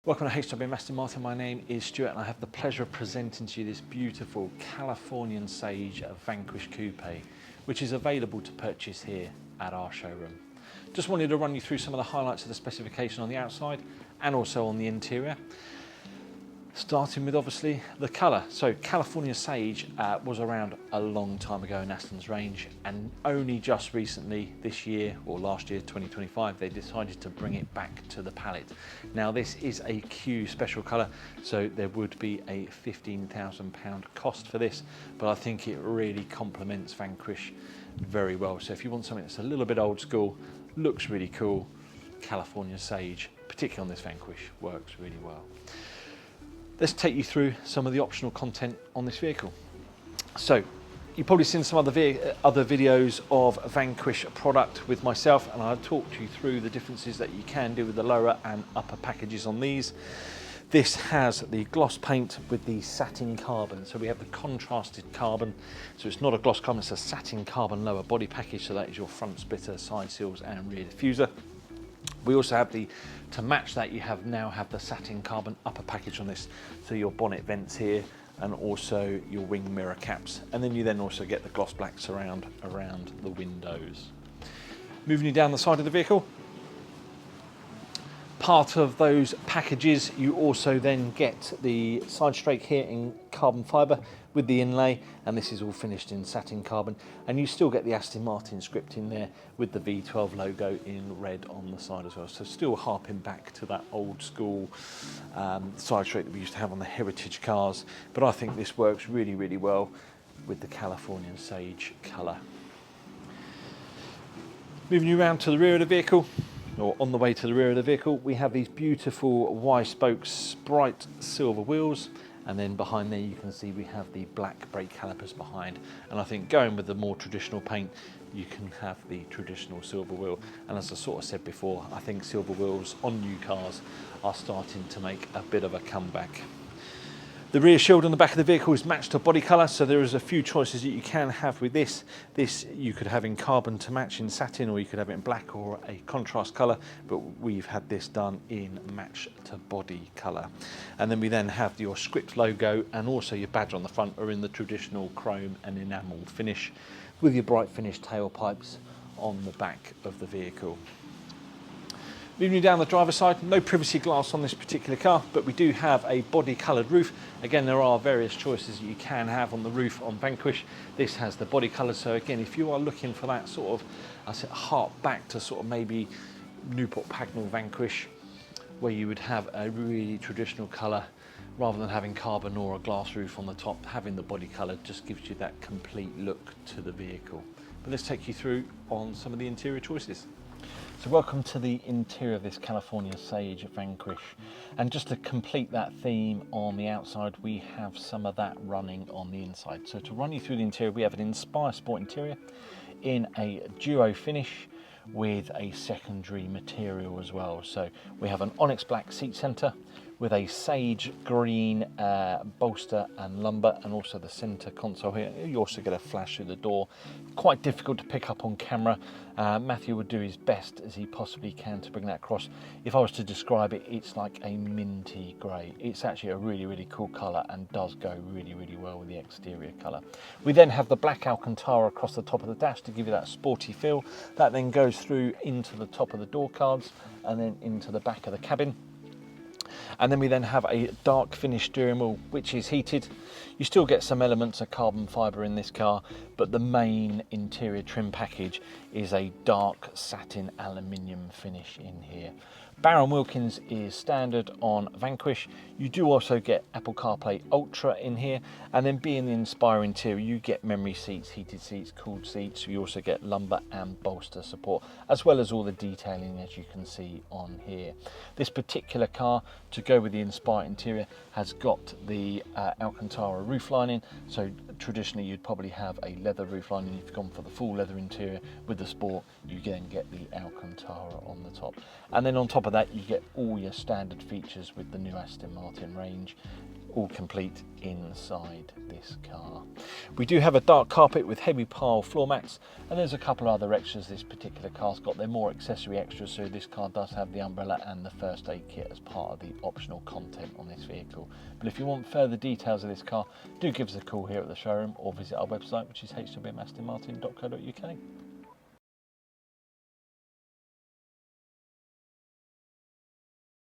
Welcome to HW Aston Martin. My name is Stuart and I have the pleasure of presenting to you this beautiful Californian Sage Vanquish Coupe, which is available to purchase here at our showroom. Just wanted to run you through some of the highlights of the specification on the outside and also on the interior. Starting with obviously the colour. So California Sage was around a long time ago in Aston's range, and only just recently this year or last year 2025 they decided to bring it back to the palette. Now this is a Q special colour, so there would be a £15,000 cost for this, but I think it really complements Vanquish very well. So if you want something that's a little bit old school, looks really cool, California Sage, particularly on this Vanquish, works really well. Let's take you through some of the optional content on this vehicle. So you've probably seen some other videos of Vanquish product with myself, and I'll talk you through the differences that you can do with the lower and upper packages on these. This has the gloss paint with the satin carbon. So we have the contrasted carbon. So it's not a gloss carbon, it's a satin carbon lower body package. So that is your front splitter, side seals and rear diffuser. We also have to match that, you now have the satin carbon upper package on this. So your bonnet vents here and also your wing mirror caps. And then you then also get the gloss black surround around the windows. Moving you down the side of the vehicle. Part of those packages, you also then get the side strake here in carbon fibre with the inlay, and this is all finished in satin carbon, and you still get the Aston Martin script in there with the V12 logo in red on the side as well. So still harping back to that old school side strake that we used to have on the heritage cars, but I think this works really, really well with the Californian Sage colour. Moving you around to the rear of the vehicle, or on the way to the rear of the vehicle, we have these beautiful Y-spokes, bright silver wheels, and then behind there you can see we have the black brake calipers behind. And I think going with the more traditional paint, you can have the traditional silver wheel. And as I sort of said before, I think silver wheels on new cars are starting to make a bit of a comeback. The rear shield on the back of the vehicle is matched to body colour, so there is a few choices that you can have with this. This you could have in carbon to match in satin, or you could have it in black or a contrast colour, but we've had this done in match to body colour. And then we then have your script logo and also your badge on the front are in the traditional chrome and enamel finish, with your bright finish tailpipes on the back of the vehicle. Moving down the driver's side, no privacy glass on this particular car, but we do have a body coloured roof. Again, there are various choices you can have on the roof on Vanquish. This has the body colour, so again, if you are looking for that sort of, I said, hark back to sort of maybe Newport Pagnell Vanquish, where you would have a really traditional colour, rather than having carbon or a glass roof on the top, having the body colour just gives you that complete look to the vehicle. But let's take you through on some of the interior choices. So welcome to the interior of this California Sage Vanquish, and just to complete that theme on the outside, we have some of that running on the inside. So to run you through the interior, we have an Inspire Sport interior in a duo finish with a secondary material as well. So we have an onyx black seat centre with a sage green bolster and lumbar, and also the centre console here. You also get a flash through the door. Quite difficult to pick up on camera. Matthew would do his best as he possibly can to bring that across. If I was to describe it, it's like a minty grey. It's actually a really, really cool colour and does go really, really well with the exterior colour. We then have the black Alcantara across the top of the dash to give you that sporty feel. That then goes through into the top of the door cards and then into the back of the cabin. And then we then have a dark finish steering wheel, which is heated. You still get some elements of carbon fibre in this car, but the main interior trim package is a dark satin aluminium finish in here. Barron Wilkins is standard on Vanquish. You do also get Apple CarPlay Ultra in here, and then being the Inspire interior, you get memory seats, heated seats, cooled seats. You also get lumbar and bolster support, as well as all the detailing as you can see on here. This particular car, to go with the Inspire interior, has got the Alcantara roof lining. So traditionally you'd probably have a leather roof lining. If you've gone for the full leather interior with the Sport, you then get the Alcantara on the top. And then on top of that, you get all your standard features with the new Aston Martin range. all complete inside this car. We do have a dark carpet with heavy pile floor mats, and there's a couple of other extras this particular car's got. They're more accessory extras, so this car does have the umbrella and the first aid kit as part of the optional content on this vehicle. But if you want further details of this car, do give us a call here at the showroom or visit our website, which is hwmastonmartin.co.uk.